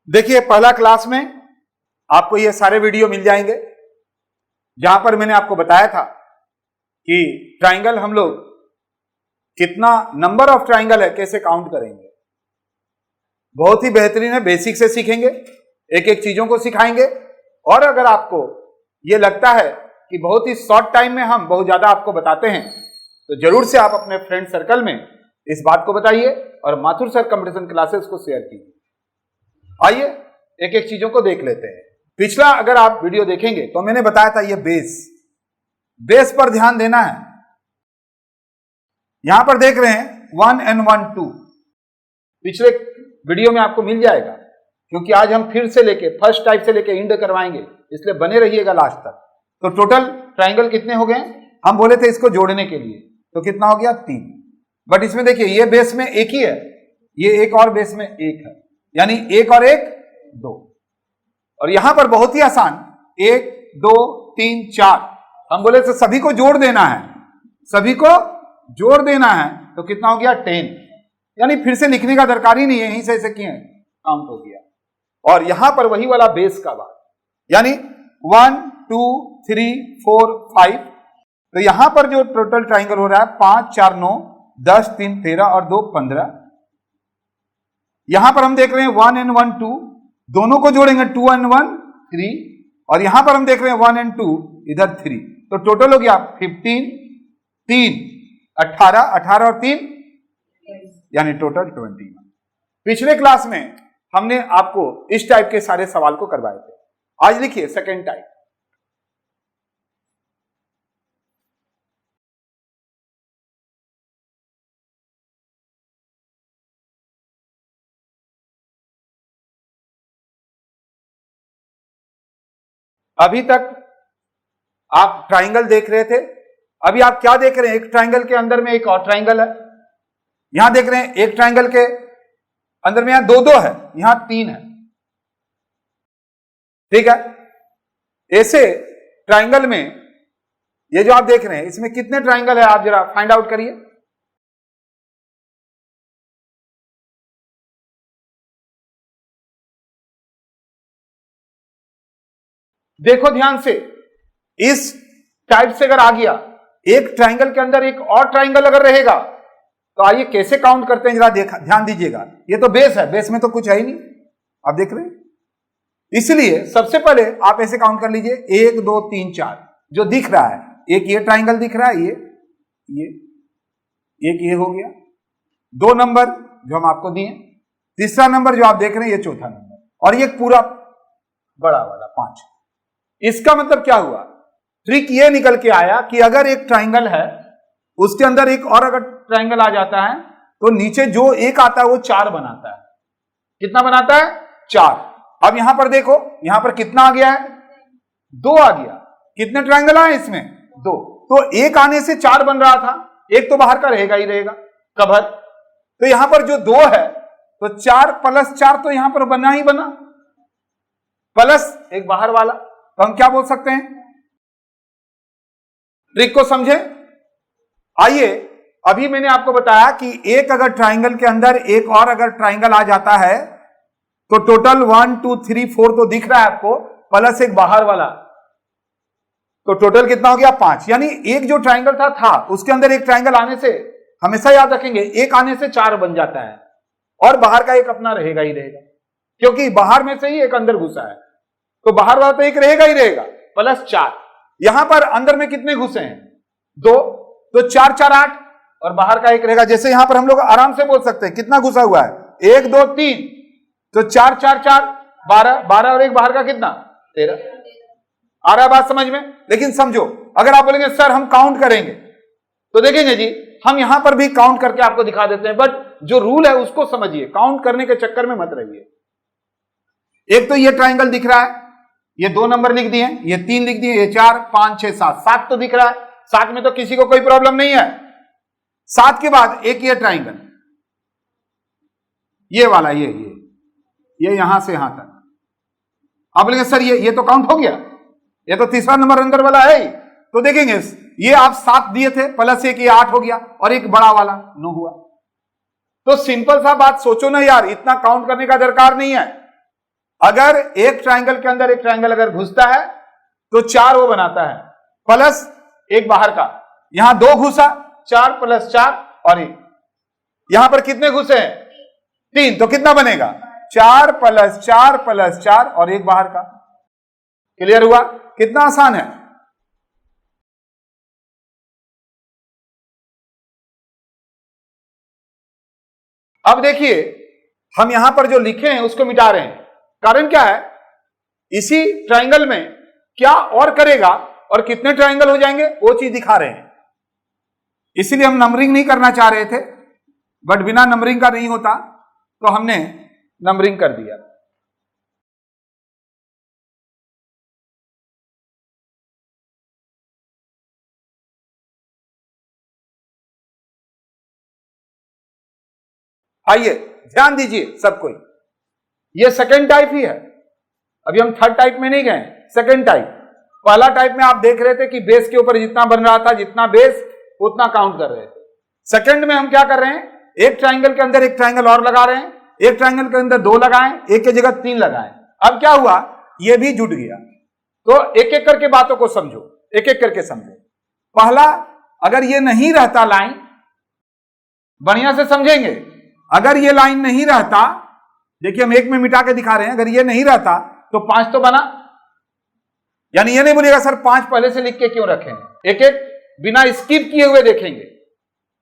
देखिए पहला क्लास में आपको ये सारे वीडियो मिल जाएंगे जहां पर मैंने आपको बताया था कि ट्राइंगल हम लोग कितना नंबर ऑफ ट्राइंगल है कैसे काउंट करेंगे। बहुत ही बेहतरीन है, बेसिक से सीखेंगे, एक एक चीजों को सिखाएंगे। और अगर आपको ये लगता है कि बहुत ही शॉर्ट टाइम में हम बहुत ज्यादा आपको बताते हैं तो जरूर से आप अपने फ्रेंड सर्कल में इस बात को बताइए और माथुर सर कंपटीशन क्लासेस को शेयर कीजिए। आइए एक एक चीजों को देख लेते हैं। पिछला अगर आप वीडियो देखेंगे तो मैंने बताया था ये बेस पर ध्यान देना है। यहां पर देख रहे हैं 1 and 1 2, पिछले वीडियो में आपको मिल जाएगा क्योंकि आज हम फिर से लेके फर्स्ट टाइप से लेके इंड करवाएंगे, इसलिए बने रहिएगा लास्ट तक। तो टोटल ट्राइंगल कितने हो गए? हम बोले थे इसको जोड़ने के लिए, तो कितना हो गया? 3। बट इसमें देखिए ये बेस में एक ही है, ये एक और बेस में एक है, यानी एक और एक 2। और यहां पर बहुत ही आसान 1 2 3 4 हम बोले तो सभी को जोड़ देना है, सभी को जोड़ देना है। तो कितना हो गया? 10। यानी फिर से लिखने का दरकार ही नहीं है, यहीं से ऐसे किए काउंट हो गया। और यहां पर वही वाला बेस का बात, यानी 1 2 3 4 5। तो यहां पर जो टोटल ट्राइंगल हो रहा है 5 4 9 10 3 13 और 2 15। यहां पर हम देख रहे हैं 1 and 1 2, दोनों को जोड़ेंगे 2 and 1 3। और यहां पर हम देख रहे हैं 1 and 2, इधर 3। तो टोटल हो गया 15 3 18 18 और 3 यानी टोटल 21। पिछले क्लास में हमने आपको इस टाइप के सारे सवाल को करवाए थे। आज लिखिए सेकेंड टाइप। अभी तक आप ट्राइंगल देख रहे थे, अभी आप क्या देख रहे हैं? एक ट्राइंगल के अंदर में एक और ट्राइंगल है। यहां देख रहे हैं एक ट्राइंगल के अंदर में यहां 2 2 है, यहां 3 है। ठीक है, ऐसे ट्राइंगल में ये जो आप देख रहे हैं इसमें कितने ट्राइंगल है आप जरा फाइंड आउट करिए। देखो ध्यान से, इस टाइप से अगर आ गया, एक ट्राइंगल के अंदर एक और ट्राइंगल अगर रहेगा तो आइए कैसे काउंट करते हैं जरा ध्यान दीजिएगा। ये तो बेस है, बेस में तो कुछ है ही नहीं, आप देख रहे हैं। इसलिए सबसे पहले आप ऐसे काउंट कर लीजिए 1 2 3 4 जो दिख रहा है। एक ये ट्राइंगल दिख रहा है, ये एक ये हो गया, 2 नंबर जो हम आपको दिए, तीसरा नंबर जो आप देख रहे हैं ये चौथा नंबर, और ये पूरा बड़ा वाला 5। इसका मतलब क्या हुआ? ट्रिक ये निकल के आया कि अगर एक ट्राइंगल है उसके अंदर एक और अगर ट्राइंगल आ जाता है तो नीचे जो एक आता है वो 4 बनाता है। कितना बनाता है? 4। अब यहां पर देखो, यहां पर कितना आ गया है? 2 आ गया। कितने ट्राइंगल आए इसमें? 2। तो एक आने से 4 बन रहा था, एक तो बाहर का रहेगा ही रहेगा कवर। तो यहां पर जो 2 है तो 4 + 4 तो यहां पर बना ही बना, प्लस एक बाहर वाला। तो हम क्या बोल सकते हैं? ट्रिक को समझे। आइए, अभी मैंने आपको बताया कि एक अगर ट्राइंगल के अंदर एक और अगर ट्राइंगल आ जाता है तो टोटल 1 2 3 4 तो दिख रहा है आपको, प्लस एक बाहर वाला, तो टोटल कितना हो गया? 5। यानी एक जो ट्राइंगल था उसके अंदर एक ट्राइंगल आने से, हमेशा याद रखेंगे, एक आने से 4 बन जाता है और बाहर का एक अपना रहेगा ही रहेगा, क्योंकि बाहर में से ही एक अंदर घुसा है, तो बाहर वाला तो एक रहेगा ही रहेगा, प्लस 4। यहां पर अंदर में कितने घुसे हैं? 2, तो 4 4 8 और बाहर का एक रहेगा। जैसे यहां पर हम लोग आराम से बोल सकते हैं कितना घुसा हुआ है? 1 2 3, तो 4 4 4 12 12 और एक बाहर का कितना? 13। आ रहा है बात समझ में? लेकिन समझो, अगर आप बोलेंगे सर हम काउंट करेंगे, तो देखेंगे जी हम यहां पर भी काउंट करके आपको दिखा देते हैं, बट जो रूल है उसको समझिए, काउंट करने के चक्कर में मत रहिए। एक तो ये ट्राइंगल दिख रहा है, ये 2 नंबर लिख दिए, ये 3 लिख दिए, ये 4 5 6 7 7 तो दिख रहा है। 7 में तो किसी को कोई प्रॉब्लम नहीं है। 7 के बाद एक ये ट्राइंगल, ये वाला, ये यहां से यहां तक। आप बोलेंगे सर ये तो काउंट हो गया, ये तो तीसरा नंबर अंदर वाला है। तो देखेंगे ये आप 7 दिए थे, प्लस एक ये 8 हो गया, और एक बड़ा वाला 9 हुआ। तो सिंपल सा बात सोचो ना यार, इतना काउंट करने का दरकार नहीं है। अगर एक ट्राइंगल के अंदर एक ट्राइंगल अगर घुसता है तो 4 वो बनाता है, प्लस एक बाहर का। यहां 2 घुसा, 4 + 4 और 1। यहां पर कितने घुसे हैं? 3, तो कितना बनेगा? 4 + 4 + 4 और एक बाहर का। क्लियर हुआ? कितना आसान है। अब देखिए हम यहां पर जो लिखे हैं उसको मिटा रहे हैं। कारण क्या है? इसी ट्राइंगल में क्या और करेगा और कितने ट्राइंगल हो जाएंगे वो चीज दिखा रहे हैं। इसीलिए हम नंबरिंग नहीं करना चाह रहे थे, बट बिना नंबरिंग का नहीं होता तो हमने नंबरिंग कर दिया। आइए ध्यान दीजिए सब कोई, ये सेकेंड टाइप ही है। अभी हम थर्ड टाइप में नहीं गए, सेकेंड टाइप। पहला टाइप में आप देख रहे थे कि बेस के ऊपर जितना बन रहा था, जितना बेस उतना काउंट कर रहे थे। सेकंड में हम क्या कर रहे हैं? एक ट्राइंगल के अंदर एक ट्राइंगल और लगा रहे हैं, एक ट्राइंगल के अंदर 2 लगाएं, एक की जगह 3 लगाएं। अब क्या हुआ? ये भी जुट गया। तो एक एक करके बातों को समझो, एक एक करके समझो। पहला, अगर ये नहीं रहता लाइन, बढ़िया से समझेंगे, अगर ये लाइन नहीं रहता, देखिए हम एक में मिटा के दिखा रहे हैं, अगर ये नहीं रहता तो 5 तो बना। यानी ये नहीं बोलिएगा सर 5 पहले से लिख के क्यों रखेंगे, एक एक बिना स्किप किए हुए देखेंगे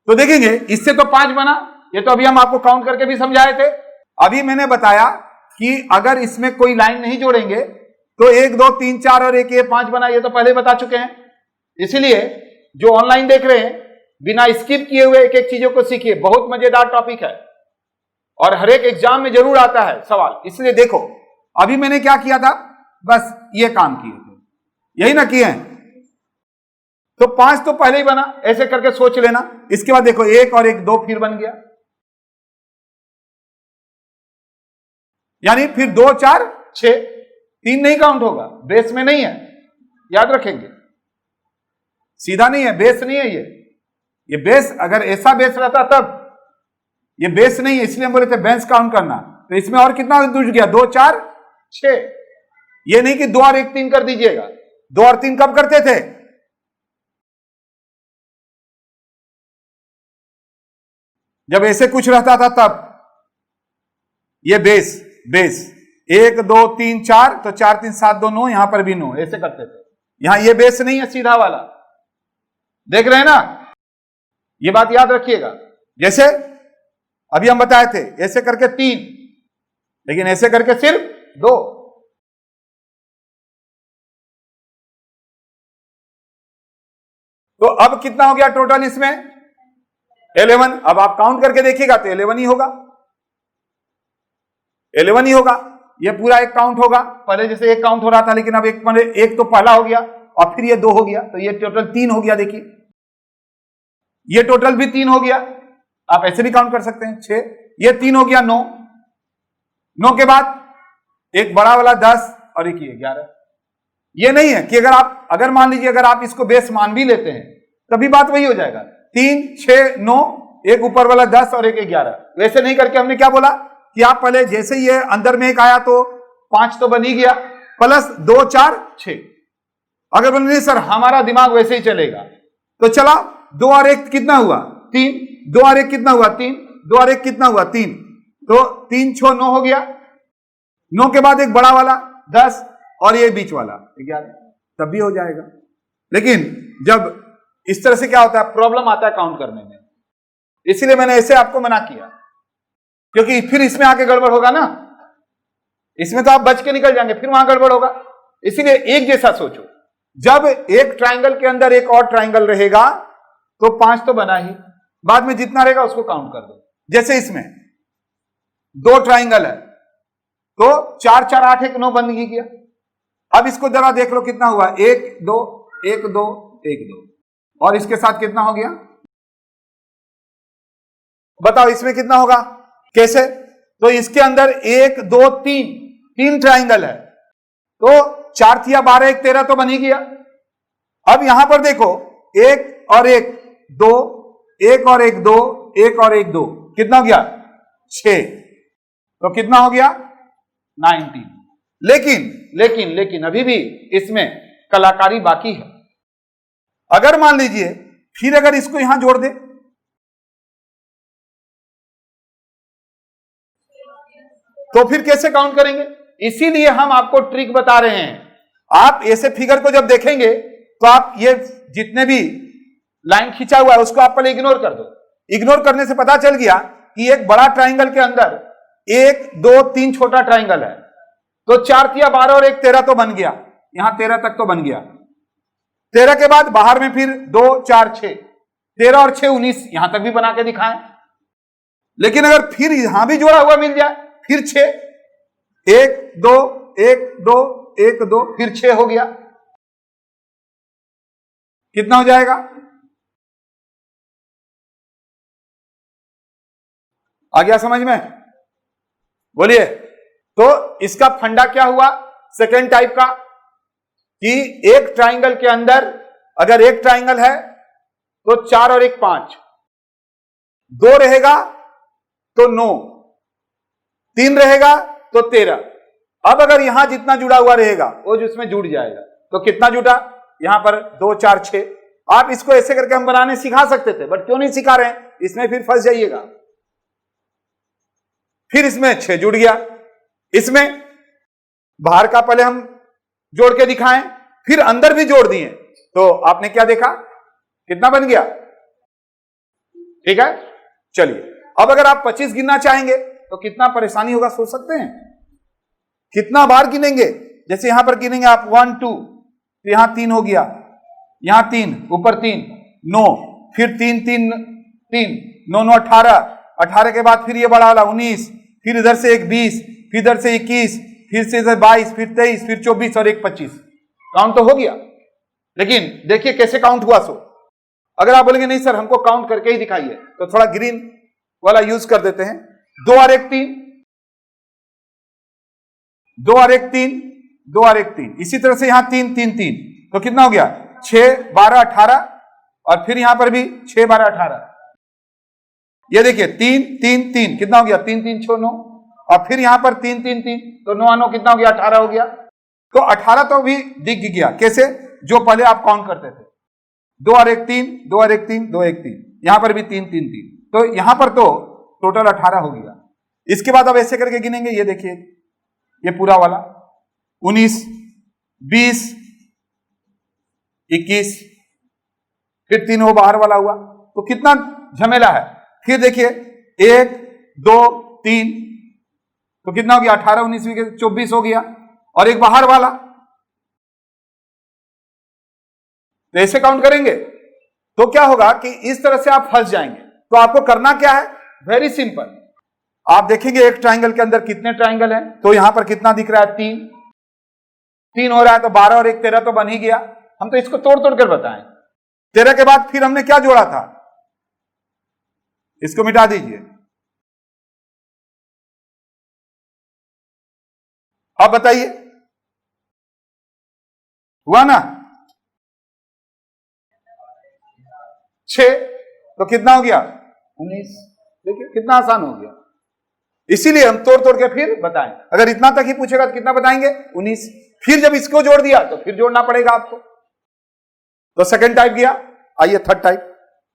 तो देखेंगे इससे तो 5 बना। ये तो अभी हम आपको काउंट करके भी समझाए थे। अभी मैंने बताया कि अगर इसमें कोई लाइन नहीं जोड़ेंगे तो 1 2 3 4 और 1 ये 5 बना, ये तो पहले बता चुके हैं। इसीलिए जो ऑनलाइन देख रहे हैं बिना स्किप किए हुए एक एक चीजों को सीखिए, बहुत मजेदार टॉपिक है और हर एक एग्जाम में जरूर आता है सवाल। इसलिए देखो अभी मैंने क्या किया था, बस ये काम किए थे, यही ना किए हैं। तो 5 तो पहले ही बना, ऐसे करके सोच लेना। इसके बाद देखो 1 और 1 2 फिर बन गया, यानी फिर 2 4 6, 3 नहीं काउंट होगा, बेस में नहीं है, याद रखेंगे। सीधा नहीं है, बेस नहीं है ये बेस, अगर ऐसा बेस रहता तब, ये बेस नहीं है इसलिए हम बोले थे बेंच काउंट करना। तो इसमें और कितना जुड़ गया? 2 4 6। ये नहीं कि 2 और 1 3 कर दीजिएगा। 2 और 3 कब करते थे? जब ऐसे कुछ रहता था तब। ये बेस 1 2 3 4, तो 4 3 7 2 9, यहां पर भी 9, ऐसे करते थे। यहां ये बेस नहीं है सीधा वाला, देख रहे हैं ना? ये बात याद रखिएगा। जैसे अभी हम बताए थे ऐसे करके 3, लेकिन ऐसे करके सिर्फ 2। तो अब कितना हो गया टोटल इसमें? 11। अब आप काउंट करके देखिएगा तो 11 ही होगा, 11 ही होगा। ये पूरा एक काउंट होगा। पहले जैसे एक काउंट हो रहा था, लेकिन अब एक तो पहला हो गया और फिर ये 2 हो गया, तो ये टोटल 3 हो गया। देखिए ये टोटल भी 3 हो गया। आप ऐसे भी काउंट कर सकते हैं 6, ये 3 हो गया 9। 9 के बाद एक बड़ा वाला 10 और एक ये 11। ये नहीं है कि अगर मान लीजिए अगर आप इसको बेस मान भी लेते हैं तभी बात वही हो जाएगा, 3 6 9, एक ऊपर वाला 10 और एक 11। वैसे नहीं करके हमने क्या बोला कि आप पहले जैसे ये अंदर में एक आया तो 5 तो बन ही गया, प्लस 2 4 6। अगर बोले नहीं सर हमारा दिमाग वैसे ही चलेगा, तो चला 2 और 1 कितना हुआ? 3। 2 और 1 कितना हुआ? 3। 2 और 1 कितना हुआ? 3। तो 3 6 9 हो गया। 9 के बाद एक बड़ा वाला 10 और ये बीच वाला 11, तब भी हो जाएगा। लेकिन जब इस तरह से क्या होता है, प्रॉब्लम आता है काउंट करने में, इसीलिए मैंने ऐसे आपको मना किया, क्योंकि फिर इसमें आके गड़बड़ होगा ना। इसमें तो आप बच के निकल जाएंगे, फिर वहां गड़बड़ होगा। इसीलिए एक जैसा सोचो। जब एक ट्राइंगल के अंदर एक और ट्राइंगल रहेगा तो 5 तो बना ही, बाद में जितना रहेगा उसको काउंट कर दो। जैसे इसमें 2 ट्राइंगल है तो 4 4 8 1 9 बन गया। अब इसको जरा देख लो कितना हुआ, 1 2 1 2 1 2, और इसके साथ कितना हो गया बताओ? इसमें कितना होगा? कैसे? तो इसके अंदर 1 2 3 ट्राइंगल है, तो 4 थिया 12 1 13 तो बन ही गया। अब यहां पर देखो 1 और 1 2, 1 और 1 2, 1 और 1 2, कितना हो गया? 6। तो कितना हो गया? 19। लेकिन अभी भी इसमें कलाकारी बाकी है। अगर मान लीजिए फिर अगर इसको यहां जोड़ दे तो फिर कैसे काउंट करेंगे? इसीलिए हम आपको ट्रिक बता रहे हैं। आप ऐसे फिगर को जब देखेंगे तो आप ये जितने भी लाइन खींचा हुआ है उसको आप पहले इग्नोर कर दो। इग्नोर करने से पता चल गया कि एक बड़ा ट्राइंगल के अंदर 1 2 3 छोटा ट्राइंगल है, तो 4 तिया 12 और 1 13 तो बन गया। यहां 13 तक तो बन गया। 13 के बाद बाहर में फिर 2 4 6, 13 और 6 19, यहां तक भी बना के दिखाएं। लेकिन अगर फिर यहां भी जोड़ा हुआ मिल जाए, फिर 6, 1 2 1 2 1 2, फिर 6 हो गया। कितना हो जाएगा? आ गया समझ में? बोलिए। तो इसका फंडा क्या हुआ सेकेंड टाइप का, कि एक ट्राइंगल के अंदर अगर एक ट्राइंगल है तो 4 और 1 5, 2 रहेगा तो 9, 3 रहेगा तो 13। अब अगर यहां जितना जुड़ा हुआ रहेगा वो जिसमें जुड़ जाएगा, तो कितना जुटा? यहां पर 2 4 6। आप इसको ऐसे करके हम बनाने सिखा सकते थे, बट क्यों नहीं सिखा रहे हैं? इसमें फिर फंस जाइएगा। फिर इसमें 6 जुड़ गया। इसमें बाहर का पहले हम जोड़ के दिखाएं, फिर अंदर भी जोड़ दिए, तो आपने क्या देखा? कितना बन गया? ठीक है, चलिए। अब अगर आप 25 गिनना चाहेंगे तो कितना परेशानी होगा सोच सकते हैं? कितना बार गिनेंगे? जैसे यहां पर गिनेंगे आप 1 2, तो यहां 3 हो गया, यहां 3, ऊपर 3 9, फिर 3 3 3 9 9 18, 18 के बाद फिर ये बड़ा वाला 19, फिर इधर से एक 20, फिर इधर से 21, फिर से इधर 22, फिर 23, फिर 24 और एक 25। काउंट तो हो गया। लेकिन देखिए कैसे काउंट हुआ। सो अगर आप बोलेंगे नहीं सर हमको काउंट करके ही दिखाइए, तो थोड़ा ग्रीन वाला यूज कर देते हैं। 2 और 1 3, 2 और 1 3, 2 और 1 3। इसी तरह से यहां 3 3 3, तो कितना हो गया? 6 12 18, और फिर यहां पर भी 6 12 18। ये देखिए 3 3 3, कितना हो गया? 3 3 6 9, और फिर यहां पर 3 3 3, तो 9 9 कितना हो गया? 18 हो गया। तो 18 तो भी दिख गया। कैसे? जो पहले आप काउंट करते थे, 2 और 1 3, 2 और 1 3, 2 1 3, यहां पर भी 3 3 3, तो यहां पर तो टोटल 18 हो गया। इसके बाद अब ऐसे करके गिनेंगे। ये देखिए ये पूरा वाला 19 20 21, फिर 3 वो बाहर वाला हुआ, तो कितना झमेला है। फिर देखिए 1 2 3, तो कितना हो गया? 18 19 24 हो गया, और एक बाहर वाला। तो ऐसे काउंट करेंगे तो क्या होगा कि इस तरह से आप फंस जाएंगे। तो आपको करना क्या है? Very simple. आप देखेंगे एक ट्राइंगल के अंदर कितने ट्राइंगल हैं, तो यहां पर कितना दिख रहा है? 3 3 हो रहा है, तो 12 और 1 13 तो बन ही गया। हम तो इसको तोड़ तोड़ कर बताएं। 13 के बाद फिर हमने क्या जोड़ा था? इसको मिटा दीजिए। अब बताइए, हुआ ना? 6, तो कितना हो गया? 19। देखिए कितना आसान हो गया। इसीलिए हम तोड़ तोड़ के फिर बताएं। अगर इतना तक ही पूछेगा तो कितना बताएंगे? 19। फिर जब इसको जोड़ दिया तो फिर जोड़ना पड़ेगा आपको। तो सेकंड टाइप गया। आइए थर्ड टाइप।